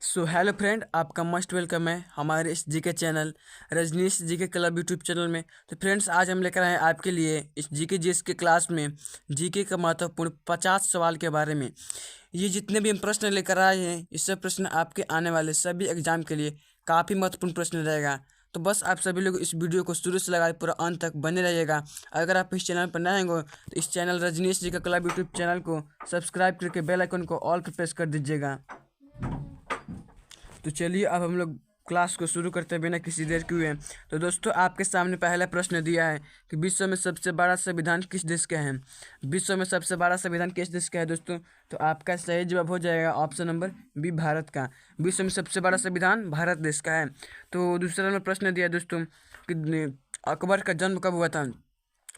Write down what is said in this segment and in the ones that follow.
सो hello friend, आपका must welcome है हमारे इस GK channel Rajneesh GK club YouTube channel में। तो फ्रेंड्स, आज हम लेकर आए हैं आपके लिए इस जीके जीएस के क्लास में जीके का महत्वपूर्ण 50 सवाल के बारे में। ये जितने भी हम प्रश्न लेकर आए हैं, ये सब प्रश्न आपके आने वाले सभी एग्जाम के लिए काफ़ी महत्वपूर्ण प्रश्न रहेगा। तो बस आप सभी लोग इस वीडियो को शुरू से लगाए पूरा अंत तक बने रहिएगा। अगर आप इस चैनल पर नए होंगे तो इस चैनल रजनीश जी का क्लब यूट्यूब चैनल को सब्सक्राइब करके बेल आइकन को ऑल पर प्रेस कर दीजिएगा। तो चलिए अब हम लोग क्लास को शुरू करते हैं बिना किसी देर के हुए। तो दोस्तों, आपके सामने पहला प्रश्न दिया है कि विश्व में सबसे बड़ा संविधान किस देश का है। विश्व में सबसे बड़ा संविधान किस देश का है दोस्तों? तो आपका सही जवाब हो जाएगा ऑप्शन नंबर बी, भारत का। विश्व में सबसे बड़ा संविधान भारत देश का है। तो दूसरा नंबर प्रश्न दिया दोस्तों कि अकबर का जन्म कब हुआ था।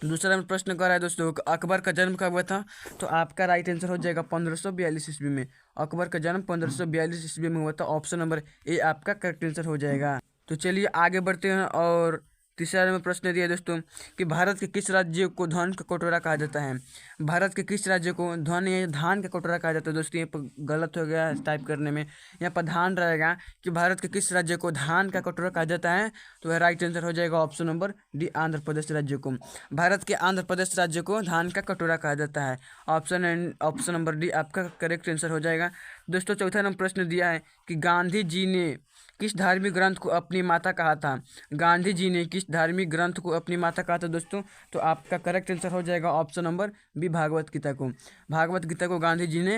दूसरा नंबर प्रश्न कर रहा है दोस्तों, अकबर का जन्म कब हुआ था। तो आपका राइट आंसर हो जाएगा 1542 ईस्वी में। अकबर का जन्म 1542 ईस्वी में हुआ था। ऑप्शन नंबर ए आपका करेक्ट आंसर हो जाएगा। तो चलिए आगे बढ़ते हैं। और तीसरा नंबर प्रश्न दिया दोस्तों कि भारत के किस राज्य को धान का कटोरा कहा जाता है। भारत के किस राज्य को धान का कटोरा कहा जाता है। दोस्तों, ये गलत हो गया टाइप करने में। यहाँ पर धान रहेगा कि भारत के किस राज्य को धान का कटोरा कहा जाता है। तो राइट आंसर हो जाएगा option number D, Andhra Pradesh राज्य को। भारत के आंध्र प्रदेश राज्य को धान का कटोरा कहा जाता है। ऑप्शन नंबर डी आपका करेक्ट आंसर हो जाएगा। दोस्तों, चौथा नंबर प्रश्न दिया है कि गांधी जी ने किस धार्मिक ग्रंथ को अपनी माता कहा था। गांधी जी ने किस धार्मिक ग्रंथ को अपनी माता कहा था दोस्तों? तो आपका करेक्ट आंसर हो जाएगा option number B, Bhagavad Gita को। भागवत गीता को गांधी जी ने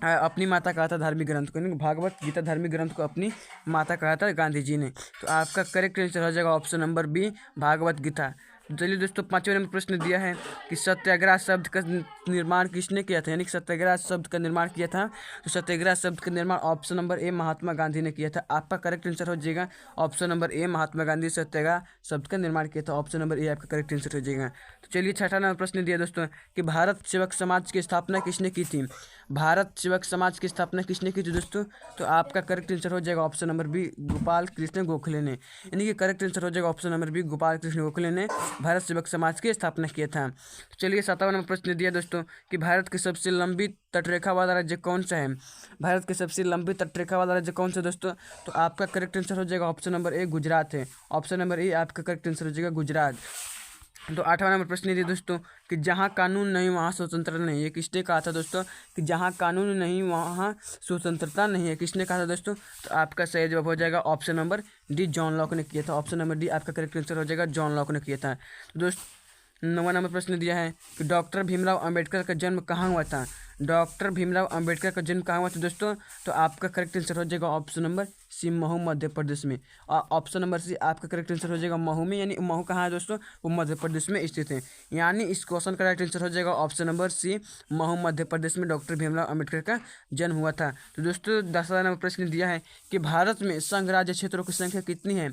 अपनी माता कहा था धार्मिक ग्रंथ को। भागवत गीता धार्मिक ग्रंथ को अपनी माता कहा था गांधी जी ने। तो आपका करेक्ट आंसर हो जाएगा option number B, Bhagavad Gita. चलिए दोस्तों, पांचवें नंबर प्रश्न दिया है कि सत्याग्रह शब्द का निर्माण किसने किया था, यानी कि सत्याग्रह शब्द का निर्माण किया था। तो सत्याग्रह शब्द का निर्माण option number A, Mahatma Gandhi ने किया था। आपका करेक्ट आंसर हो जाएगा option number A, Mahatma Gandhi सत्याग्रह शब्द का निर्माण किया था। ऑप्शन नंबर ए आपका करेक्ट आंसर हो जाएगा। तो चलिए छठा नंबर प्रश्न दिया दोस्तों कि भारत सेवक समाज की स्थापना किसने की थी। भारत सेवक समाज की स्थापना किसने की थी दोस्तों? तो आपका करेक्ट आंसर हो जाएगा option number B, Gopal Krishna Gokhale ने। यानी कि करेक्ट आंसर हो जाएगा option number B, Gopal Krishna Gokhale ने भारत सेवक समाज की स्थापना किया था। तो चलिए सातवां नंबर प्रश्न दिया दोस्तों कि भारत की सबसे लंबी तटरेखा वाला राज्य कौन सा है। भारत की सबसे लंबी तटरेखा वाला राज्य कौन सा दोस्तों? तो आपका करेक्ट आंसर हो जाएगा ऑप्शन नंबर ए, गुजरात है। ऑप्शन नंबर ए आपका करेक्ट आंसर हो जाएगा गुजरात। तो आठवां नंबर प्रश्न दिया दोस्तों कि जहाँ कानून नहीं वहाँ स्वतंत्रता नहीं है। किसने कहा था दोस्तों कि जहाँ कानून नहीं वहाँ स्वतंत्रता नहीं है? किसने कहा था दोस्तों? तो आपका सही जवाब हो जाएगा option number D, John Locke ने किया था। ऑप्शन नंबर डी आपका करेक्ट आंसर हो जाएगा, जॉन लॉक ने किया था। तो दोस्तों, नौवां नंबर प्रश्न दिया है कि डॉक्टर भीमराव अंबेडकर का जन्म कहाँ हुआ था। डॉक्टर भीमराव अंबेडकर का जन्म कहाँ हुआ था दोस्तों? तो आपका करेक्ट आंसर हो जाएगा ऑप्शन नंबर सी, महू मध्य प्रदेश में। ऑप्शन नंबर सी आपका करेक्ट आंसर हो जाएगा महू में। यानी महू कहाँ है दोस्तों? वो मध्य प्रदेश में स्थित है। यानी इस क्वेश्चन का राइट आंसर हो जाएगा ऑप्शन नंबर सी, महू मध्य प्रदेश में डॉक्टर भीमराव अंबेडकर का जन्म हुआ था। तो दोस्तों, 10वां नंबर प्रश्न दिया है कि भारत में संघ राज्य क्षेत्रों की संख्या कितनी है।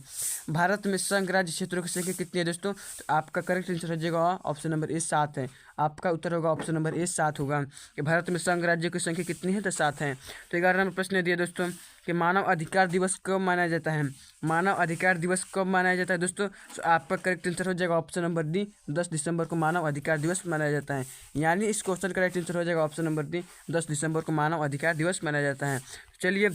भारत में संघ राज्य क्षेत्रों की संख्या कितनी है दोस्तों? तो आपका करेक्ट आंसर हो जाएगा ऑप्शन नंबर ए, 7 है। आपका उत्तर होगा ऑप्शन नंबर ए, 7 होगा कि भारत में संघ राज्यों की संख्या कितनी है, तो 7 है। तो 11वां नंबर प्रश्न दिया दोस्तों कि मानव अधिकार दिवस कब मनाया जाता है। मानव अधिकार दिवस कब मनाया जाता है दोस्तों? तो आपका करेक्ट आंसर हो जाएगा ऑप्शन नंबर डी, 10 दिसंबर को मानव अधिकार दिवस मनाया जाता है। यानी इस क्वेश्चन का राइट आंसर हो जाएगा ऑप्शन नंबर डी, 10 दिसंबर को मानव अधिकार दिवस मनाया जाता है। चलिए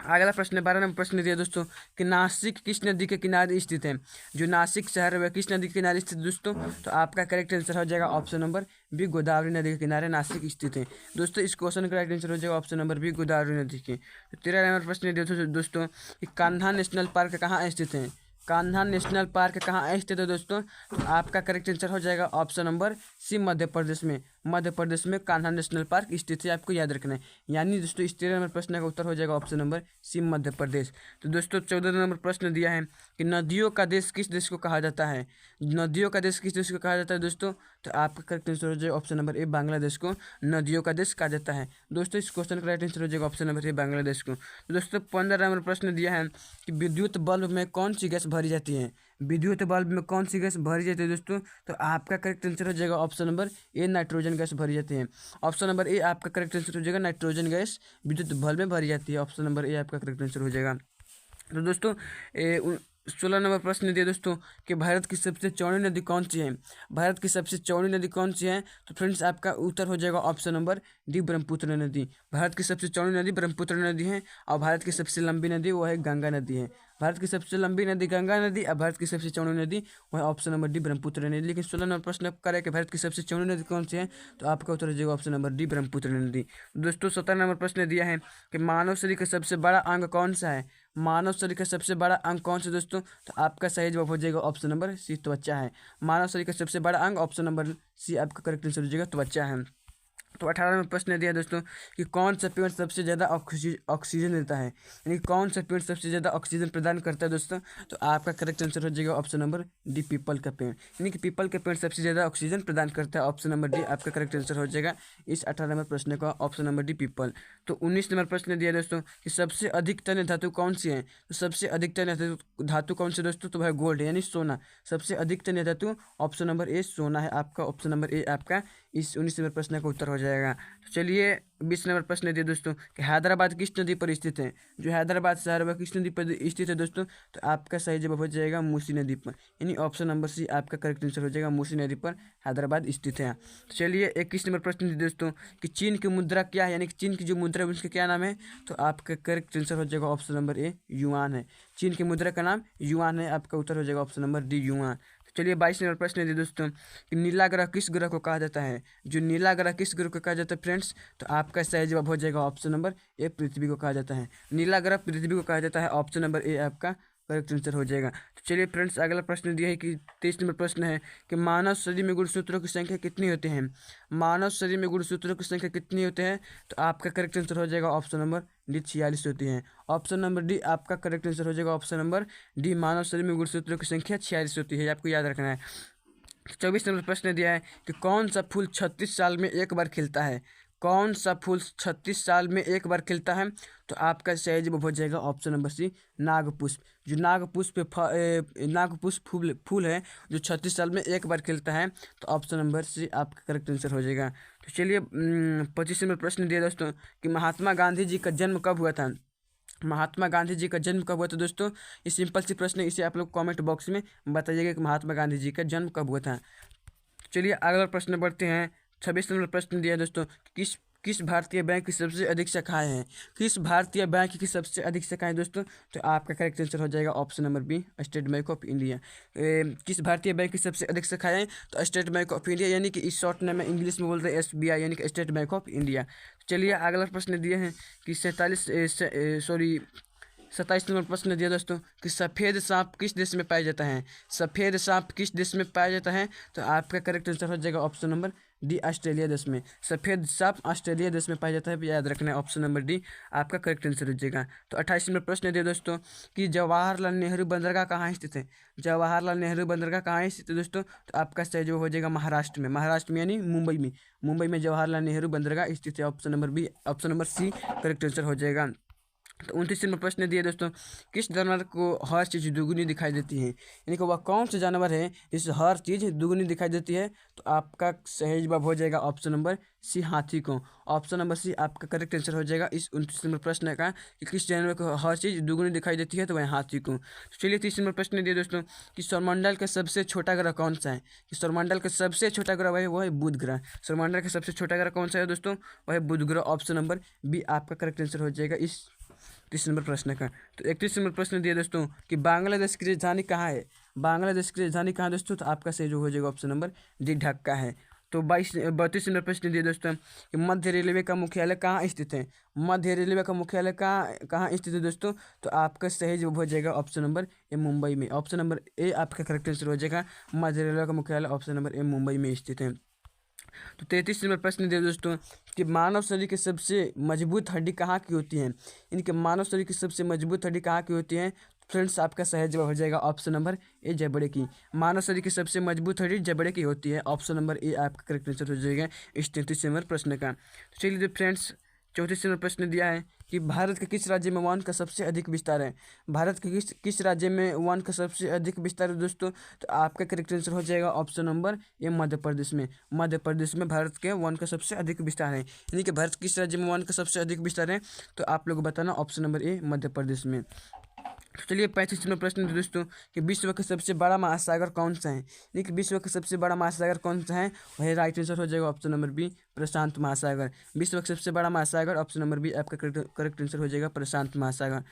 अगला प्रश्न 12 नंबर प्रश्न दिया दोस्तों कि नासिक किस नदी के किनारे स्थित है। जो नासिक शहर है वह किस नदी के किनारे स्थित है दोस्तों? तो आपका करेक्ट आंसर हो जाएगा ऑप्शन नंबर बी, गोदावरी नदी के किनारे नासिक स्थित है। दोस्तों, इस क्वेश्चन का राइट आंसर हो जाएगा ऑप्शन नंबर बी, गोदावरी नदी के। तो 13 नंबर प्रश्न दिया दोस्तों कि कान्हा नेशनल पार्क कहाँ स्थित है। कान्हा नेशनल पार्क कहाँ स्थित है दोस्तों? तो आपका करेक्ट आंसर हो जाएगा ऑप्शन नंबर सी, मध्य प्रदेश में। मध्य प्रदेश में कान्हा नेशनल पार्क स्थित है, आपको याद रखना है। यानी दोस्तों, इस 13 नंबर प्रश्न का उत्तर हो जाएगा ऑप्शन नंबर सी, मध्य प्रदेश। तो दोस्तों, 14 नंबर प्रश्न दिया है कि नदियों का देश किस देश को कहा जाता है। नदियों का देश किस देश को कहा जाता है दोस्तों? तो आपका करेक्ट आंसर हो जाएगा ऑप्शन नंबर ए, बांग्लादेश को नदियों का देश कहा जाता है। दोस्तों, इस क्वेश्चन का राइट आंसर हो जाएगा ऑप्शन नंबर ए, बांग्लादेश को। तो दोस्तों, 15 नंबर प्रश्न दिया है कि विद्युत बल्ब में कौन सी गैस भरी जाती है। विद्युत बल्ब में कौन सी गैस भरी जाती है दोस्तों? तो आपका करेक्ट आंसर हो जाएगा option number A, nitrogen gas भरी जाती है। ऑप्शन नंबर ए आपका करेक्ट आंसर हो जाएगा, नाइट्रोजन गैस विद्युत बल्ब में भरी जाती है। ऑप्शन नंबर ए आपका करेक्ट आंसर हो जाएगा। तो दोस्तों, 16 नंबर प्रश्न दिया दोस्तों कि भारत की सबसे चौड़ी नदी कौन सी है। भारत की सबसे चौड़ी नदी कौन सी है, तो फ्रेंड्स आपका उत्तर हो जाएगा ऑप्शन नंबर डी, ब्रह्मपुत्र नदी। भारत की सबसे चौड़ी नदी ब्रह्मपुत्र नदी है और भारत की सबसे लंबी नदी वो है गंगा नदी है। भारत की सबसे लंबी नदी गंगा नदी और भारत की सबसे चौड़ी नदी वह ऑप्शन नंबर डी, ब्रह्मपुत्र नदी। लेकिन 16 नंबर प्रश्न करें कि भारत की सबसे चौड़ी नदी कौन सी है, तो आपका उत्तर हो जाएगा ऑप्शन नंबर डी, ब्रह्मपुत्र नदी। दोस्तों 17 नंबर प्रश्न दिया है कि मानव शरीर का सबसे बड़ा अंग कौन सा है। मानव शरीर का सबसे बड़ा अंग कौन सा दोस्तों, तो आपका सही जवाब हो जाएगा ऑप्शन नंबर सी, त्वचा है। मानव शरीर का सबसे बड़ा अंग ऑप्शन नंबर सी आपका करेक्ट आंसर हो जाएगा, त्वचा है। तो 18 में प्रश्न दिया दोस्तों कि कौन सा पेड़ सबसे ज़्यादा ऑक्सीजन देता है, यानी कौन सा पेड़ सबसे ज़्यादा ऑक्सीजन प्रदान करता है दोस्तों, तो आपका करेक्ट आंसर हो जाएगा ऑप्शन नंबर डी, पीपल का पेड़। यानी कि पीपल का पेड़ सबसे ज़्यादा ऑक्सीजन प्रदान करता है, ऑप्शन नंबर डी आपका करेक्ट आंसर हो जाएगा इस 18 नंबर प्रश्न का ऑप्शन नंबर डी, पीपल। तो 19 नंबर प्रश्न दिया दोस्तों कि सबसे अधिक तन्य धातु कौन सी है, तो सबसे अधिक तन्य धातु कौन सी दोस्तों, तो वह गोल्ड है यानी सोना। सबसे अधिक तन्य धातु ऑप्शन नंबर ए सोना है, आपका ऑप्शन नंबर ए आपका इस 19 नंबर प्रश्न का उत्तर हो जाएगा। तो चलिए 20 नंबर प्रश्न दिए दोस्तों कि हैदराबाद किस नदी पर स्थित है। जो हैदराबाद शहर वह किस नदी पर स्थित है दोस्तों, तो आपका सही जवाब हो जाएगा मूसी नदी पर, यानी ऑप्शन नंबर सी आपका करेक्ट आंसर हो जाएगा, मूसी नदी पर हैदराबाद स्थित है। तो चलिए 21 नंबर प्रश्न दिए दोस्तों कि चीन की मुद्रा क्या है, यानी कि चीन की जो मुद्रा है उसका क्या नाम है, तो आपका करेक्ट आंसर हो जाएगा ऑप्शन नंबर ए, युआन है। चीन की मुद्रा का नाम युआन है, आपका उत्तर हो जाएगा ऑप्शन नंबर डी, युआन। चलिए 22 नंबर प्रश्न दिए दोस्तों कि नीला ग्रह किस ग्रह को कहा जाता है। जो नीला ग्रह किस ग्रह को कहा जाता है फ्रेंड्स, तो आपका सही जवाब हो जाएगा ऑप्शन नंबर ए, पृथ्वी को कहा जाता है। नीला ग्रह पृथ्वी को कहा जाता है, ऑप्शन नंबर ए आपका करेक्ट आंसर हो जाएगा। तो चलिए फ्रेंड्स अगला प्रश्न दिया है कि 23 नंबर प्रश्न है कि मानव शरीर में गुणसूत्रों की संख्या कितनी होती है। मानव शरीर में गुणसूत्रों की संख्या कितनी होते हैं, तो आपका करेक्ट आंसर हो जाएगा ऑप्शन नंबर डी, 46 होती है। ऑप्शन नंबर डी आपका करेक्ट आंसर हो जाएगा ऑप्शन नंबर डी, मानव शरीर में गुणसूत्रों की संख्या 46 होती है, आपको याद रखना है। 24 नंबर प्रश्न दिया है कि कौन सा फूल 36 साल में एक बार खिलता है। कौन सा फूल 36 साल में एक बार खिलता है, तो आपका सही जवाब हो जाएगा ऑप्शन नंबर सी, नागपुष्प। जो नागपुष्प फूल है जो 36 साल में एक बार खिलता है, तो ऑप्शन नंबर सी आपका करेक्ट आंसर हो जाएगा। तो चलिए 25 नंबर प्रश्न दिया दोस्तों कि महात्मा गांधी जी का जन्म कब हुआ था। महात्मा गांधी जी का जन्म कब हुआ था दोस्तों, ये सिंपल सी प्रश्न है, इसे आप लोग कमेंट बॉक्स में बताइएगा कि महात्मा गांधी जी का जन्म कब हुआ था। चलिए अगला प्रश्न बढ़ते हैं। 26 नंबर प्रश्न दिया है दोस्तों किस किस भारतीय बैंक की सबसे अधिक शाखाएं हैं। किस भारतीय बैंक की सबसे अधिक शाखाएं दोस्तों, तो आपका करेक्ट आंसर हो जाएगा option number B, State Bank of India. किस भारतीय बैंक की सबसे अधिक शाखाएं, तो स्टेट बैंक ऑफ इंडिया, यानी कि इस शॉर्ट नेम में इंग्लिश में बोलते हैं SBI, यानी कि स्टेट बैंक ऑफ इंडिया। चलिए अगला प्रश्न दिए हैं कि 27 नंबर प्रश्न दिया दोस्तों कि सफ़ेद सांप किस देश में पाया जाता है। सफ़ेद सांप किस देश में पाया जाता है, तो आपका करेक्ट आंसर हो जाएगा ऑप्शन नंबर डी, ऑस्ट्रेलिया देश में। सफ़ेद सांप ऑस्ट्रेलिया देश में पाया जाता है, याद रखना है ऑप्शन नंबर डी आपका करेक्ट आंसर हो जाएगा। तो 28 नंबर प्रश्न दिया दोस्तों कि जवाहरलाल नेहरू बंदरगाह कहाँ स्थित है। जवाहरलाल नेहरू बंदरगाह कहाँ स्थित है दोस्तों, तो आपका सही जवाब हो जाएगा महाराष्ट्र में। महाराष्ट्र में यानी मुंबई में। मुंबई में जवाहरलाल नेहरू बंदरगाह स्थित है, option number B, option number C correct answer हो जाएगा। तो 29 नंबर प्रश्न दिए दोस्तों किस जानवर को हर चीज़ दुगुनी दिखाई देती है, यानी कि वह कौन सा जानवर है जिससे हर चीज़ दुगुनी दिखाई देती है, तो आपका सही जवाब हो जाएगा ऑप्शन नंबर सी, हाथी को। ऑप्शन नंबर सी आपका करेक्ट आंसर हो जाएगा इस 29 नंबर प्रश्न का कि किस जानवर को हर चीज़ दुगुनी दिखाई देती है, तो वह हाथी को। तो चलिए 30 नंबर प्रश्न दिए दोस्तों कि सौरमंडल का सबसे छोटा ग्रह कौन सा है। कि सौरमंडल का सबसे छोटा ग्रह वह है बुध ग्रह। सौरमंडल का सबसे छोटा ग्रह कौन सा है दोस्तों, वह है बुध ग्रह, ऑप्शन नंबर बी आपका करेक्ट आंसर हो जाएगा इस 30 नंबर प्रश्न का। तो 31 नंबर प्रश्न दिया दोस्तों कि बांग्लादेश की राजधानी कहाँ है। बांग्लादेश की राजधानी कहाँ दोस्तों, तो आपका सही जो हो जाएगा ऑप्शन नंबर डी, ढाका है। तो 32 नंबर प्रश्न दिए दोस्तों कि मध्य रेलवे का मुख्यालय कहाँ स्थित है। मध्य रेलवे का मुख्यालय कहाँ स्थित है दोस्तों, तो आपका सही जवाब हो जाएगा ऑप्शन नंबर ए, मुंबई में। ऑप्शन नंबर ए आपका करेक्ट आंसर हो जाएगा, मध्य रेलवे का मुख्यालय ऑप्शन नंबर ए मुंबई में स्थित है। तो 33 नंबर प्रश्न दिया दोस्तों कि मानव शरीर की सबसे मजबूत हड्डी कहाँ की होती है। इनके मानव शरीर की सबसे मजबूत हड्डी कहाँ की होती है, फ्रेंड्स आपका सही जवाब हो जाएगा ऑप्शन नंबर ए, जबड़े की। मानव शरीर की सबसे मजबूत हड्डी जबड़े की होती है, ऑप्शन नंबर ए आपका करेक्ट आंसर हो जाएगा इस 33 नंबर प्रश्न का। तो चलिए फ्रेंड्स 34 नंबर प्रश्न दिया है कि भारत के किस राज्य में वन का सबसे अधिक विस्तार है। भारत के किस राज्य में वन का सबसे अधिक विस्तार है दोस्तों, तो आपका करेक्ट आंसर हो जाएगा option number A, Madhya Pradesh में। मध्य प्रदेश में भारत के वन का सबसे अधिक विस्तार है, यानी कि भारत किस राज्य में वन का सबसे अधिक विस्तार है, तो आप लोग बताना option number A, Madhya Pradesh में। तो चलिए 35 नंबर प्रश्न है दोस्तों कि विश्व का सबसे बड़ा महासागर कौन सा है। देखिए विश्व का सबसे बड़ा महासागर कौन सा है, वही राइट आंसर हो जाएगा ऑप्शन नंबर बी, प्रशांत महासागर। विश्व का सबसे बड़ा महासागर ऑप्शन नंबर बी आपका करेक्ट आंसर हो जाएगा, प्रशांत महासागर।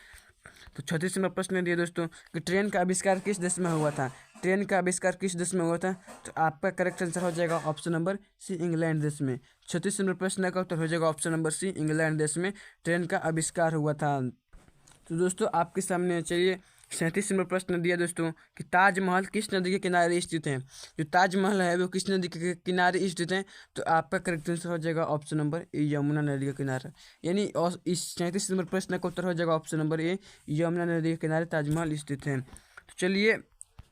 तो 36 नंबर प्रश्न दिया दोस्तों कि ट्रेन का आविष्कार किस देश में हुआ था। ट्रेन का आविष्कार किस देश में हुआ था, तो आपका करेक्ट आंसर हो जाएगा ऑप्शन नंबर सी, इंग्लैंड देश में। 36 नंबर प्रश्न का उत्तर हो जाएगा ऑप्शन नंबर सी, इंग्लैंड देश में ट्रेन का आविष्कार हुआ था। तो दोस्तों आपके सामने चलिए 37 नंबर प्रश्न दिया दोस्तों कि ताजमहल किस नदी के किनारे स्थित है। जो ताजमहल है वो किस नदी के किनारे स्थित है, तो आपका करेक्ट आंसर हो जाएगा ऑप्शन नंबर ए, यमुना नदी के किनारे। यानी और इस 37 नंबर प्रश्न का उत्तर हो जाएगा ऑप्शन नंबर ए, यमुना नदी के किनारे ताजमहल स्थित है। तो चलिए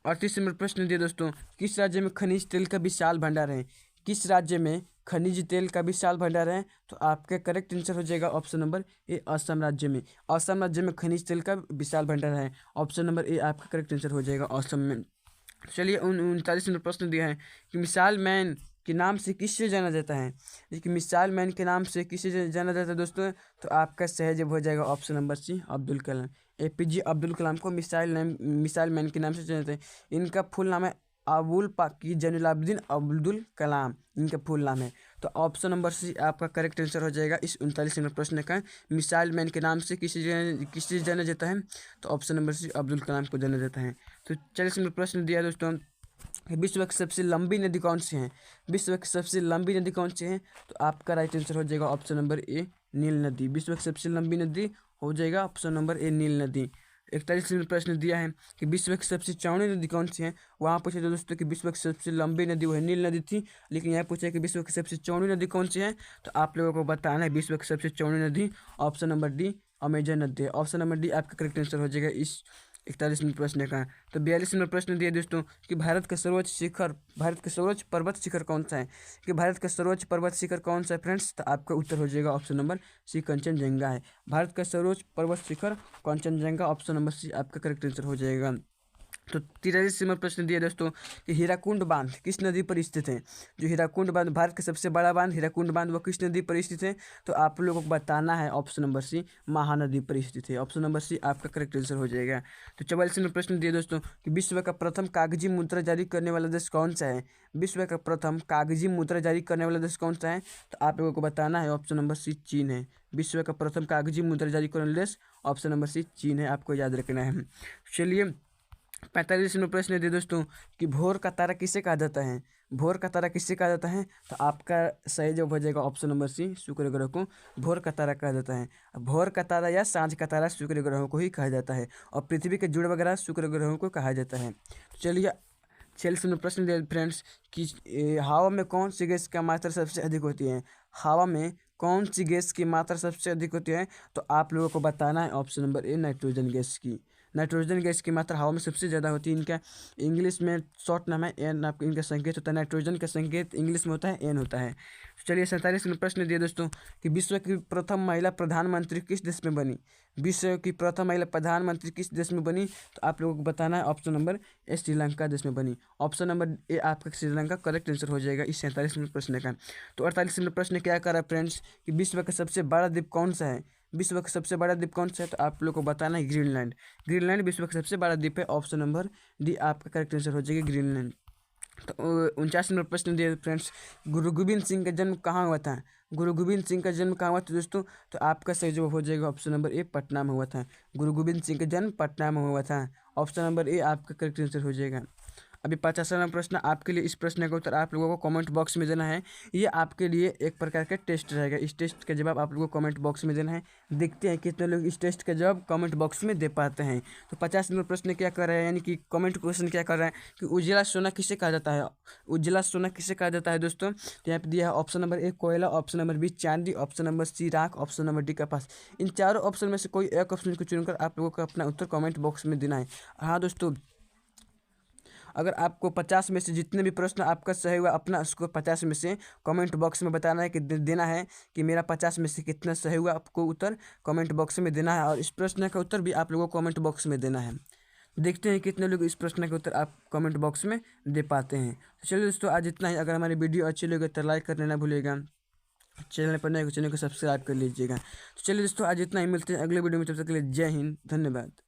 38 नंबर प्रश्न दिए दोस्तों, किस राज्य में खनिज तेल का विशाल भंडार है। किस राज्य में खनिज तेल का विशाल भंडार है, तो आपका करेक्ट आंसर हो जाएगा ऑप्शन नंबर ए, असम राज्य में। असम राज्य में खनिज तेल का विशाल भंडार है, ऑप्शन नंबर ए आपका करेक्ट आंसर हो जाएगा असम में। चलिए 39 नंबर प्रश्न दिया है कि मिसाइल मैन के नाम से किससे जाना जाता है। देखिए मिसाइल मैन के नाम से किससे जाना जाता है दोस्तों, तो आपका सही जवाब हो जाएगा ऑप्शन नंबर सी, अब्दुल कलाम। APJ अब्दुल कलाम को मिसाइल मैन के नाम से जाना जाता है। इनका फुल नाम है अबुल पाकी जैनुलाब्दीन अब्दुल कलाम, इनका फुल नाम है। तो ऑप्शन नंबर सी आपका करेक्ट आंसर हो जाएगा इस 39 नंबर प्रश्न का। मिसाइल मैन के नाम से किसी जाना जाता है, तो ऑप्शन नंबर सी अब्दुल कलाम को जाना जाता है। तो 40 नंबर प्रश्न दिया दोस्तों, विश्व की सबसे लंबी नदी कौन सी है। विश्व की सबसे लंबी नदी कौन सी है, तो आपका राइट आंसर हो जाएगा ऑप्शन नंबर ए, नील नदी। विश्व की सबसे लंबी नदी हो जाएगा ऑप्शन नंबर ए, नील नदी। 41 नंबर प्रश्न दिया है कि विश्व की सबसे चौड़ी नदी कौन सी है। वहाँ पूछे तो दोस्तों कि विश्व की सबसे लंबी नदी वह नील नदी थी, लेकिन यहाँ पूछे कि विश्व की सबसे चौड़ी नदी कौन सी है, तो आप लोगों को बताना है विश्व की सबसे चौड़ी नदी ऑप्शन नंबर डी, अमेजन नदी है। ऑप्शन नंबर डी आपका करेक्ट आंसर हो जाएगा इस 41 नंबर प्रश्न का। तो 42 नंबर प्रश्न दिया दोस्तों कि भारत का सर्वोच्च पर्वत शिखर कौन सा है। कि भारत का सर्वोच्च पर्वत शिखर कौन सा है फ्रेंड्स, तो आपका उत्तर हो जाएगा ऑप्शन नंबर सी, कंचनजंगा है। भारत का सर्वोच्च पर्वत शिखर कंचनजंगा, ऑप्शन नंबर सी आपका करेक्ट आंसर हो जाएगा। तो 43 नंबर प्रश्न दिया दोस्तों कि हीराकुंड बांध किस नदी पर स्थित है। जो हीराकुंड बांध भारत का सबसे बड़ा बांध हीराकुंड बांध वो किस नदी पर स्थित है, तो आप लोगों को बताना है ऑप्शन नंबर सी, महानदी पर स्थित है। ऑप्शन नंबर सी आपका करेक्ट आंसर हो जाएगा। तो 44 नंबर प्रश्न दिए दोस्तों कि विश्व का प्रथम कागजी मुद्रा जारी करने वाला देश कौन सा है। विश्व का प्रथम कागजी मुद्रा जारी करने वाला देश कौन सा है, तो आप लोगों को बताना है ऑप्शन नंबर सी, चीन है। विश्व का प्रथम कागजी मुद्रा जारी करने वाला देश ऑप्शन नंबर सी, चीन है, आपको याद रखना है। चलिए 45 नंबर प्रश्न दे दोस्तों कि भोर का तारा किसे कहा जाता है। भोर का तारा किसे कहा जाता है, तो आपका सही जवाब हो जाएगा ऑप्शन नंबर सी, शुक्र ग्रह को भोर का तारा कहा जाता है। भोर का तारा या सांझ का तारा शुक्र ग्रहों को ही कहा जाता है, और पृथ्वी के जुड़ वगैरह शुक्र ग्रहों को कहा जाता है। तो चलिए 46 नंबर प्रश्न दे फ्रेंड्स कि हवा में कौन सी गैस की मात्रा सबसे अधिक होती है। हवा में कौन सी गैस की मात्रा सबसे अधिक होती है, तो आप लोगों को बताना है option number A, nitrogen gas की। नाइट्रोजन गैस की मात्रा हवा में सबसे ज़्यादा होती है। इनका इंग्लिश में शॉर्ट नाम है एन, आपका इनका संकेत होता है, नाइट्रोजन का संकेत इंग्लिश में होता है एन होता है। तो चलिए 47 में प्रश्न दिए दोस्तों कि विश्व की प्रथम महिला प्रधानमंत्री किस देश में बनी। विश्व की प्रथम महिला प्रधानमंत्री किस देश में बनी, तो आप लोगों को बताना है ऑप्शन नंबर ए, श्रीलंका देश में बनी। ऑप्शन नंबर ए आपका श्रीलंका करेक्ट आंसर हो जाएगा इस 47 में प्रश्न का। तो 48 में प्रश्न क्या कर रहा है फ्रेंड्स कि विश्व का सबसे बड़ा द्वीप कौन सा है। विश्व का सबसे बड़ा द्वीप कौन सा है, तो आप लोग को बताना है ग्रीनलैंड। ग्रीनलैंड विश्व का सबसे बड़ा द्वीप है, ऑप्शन नंबर डी आपका करेक्ट आंसर हो जाएगा ग्रीनलैंड। तो 49 नंबर प्रश्न दिए फ्रेंड्स, गुरु गोविंद सिंह का जन्म कहाँ हुआ था। गुरु गोविंद सिंह का जन्म कहाँ हुआ था दोस्तों, तो आपका सही जवाब हो जाएगा ऑप्शन नंबर ए, पटना में हुआ था। गुरु गोविंद सिंह का जन्म पटना में हुआ था, ऑप्शन नंबर ए आपका करेक्ट आंसर हो जाएगा। अभी 50वां प्रश्न आपके लिए, इस प्रश्न का उत्तर आप लोगों को कमेंट बॉक्स में देना है। ये आपके लिए एक प्रकार का टेस्ट रहेगा, इस टेस्ट का जवाब आप लोगों को कमेंट बॉक्स में देना है। देखते हैं कितने लोग इस टेस्ट का जवाब कमेंट बॉक्स में दे पाते हैं। तो 50 नंबर प्रश्न क्या कर रहे हैं, यानी कि कमेंट क्वेश्चन क्या कर रहा है कि उजला सोना किसे कहा जाता है। उजला सोना किसे कहा जाता है दोस्तों, तो यहाँ पे दिया है ऑप्शन नंबर ए, कोयला, ऑप्शन नंबर बी, चांदी, ऑप्शन नंबर सी, राख, ऑप्शन नंबर डी, कपास। इन चारों ऑप्शन में से कोई एक ऑप्शन को चुनकर आप लोगों को अपना उत्तर कमेंट बॉक्स में देना है। हाँ दोस्तों, अगर आपको 50 में से जितने भी प्रश्न आपका सही हुआ, अपना स्कोर 50 में से कमेंट बॉक्स में बताना है कि देना है कि मेरा 50 में से कितना सही हुआ, आपको उत्तर कमेंट बॉक्स में देना है। और इस प्रश्न का उत्तर भी आप लोगों को कमेंट बॉक्स में देना है। देखते हैं कितने लोग इस प्रश्न का उत्तर आप कमेंट बॉक्स में दे पाते हैं। तो चलिए दोस्तों, आज इतना ही। अगर हमारी वीडियो अच्छी लगे तो लाइक करना ना भूलिएगा, चैनल पर नए चैनल को सब्सक्राइब कर लीजिएगा। तो चलिए दोस्तों, आज इतना ही, मिलते हैं अगले वीडियो में, तब तक के लिए जय हिंद, धन्यवाद।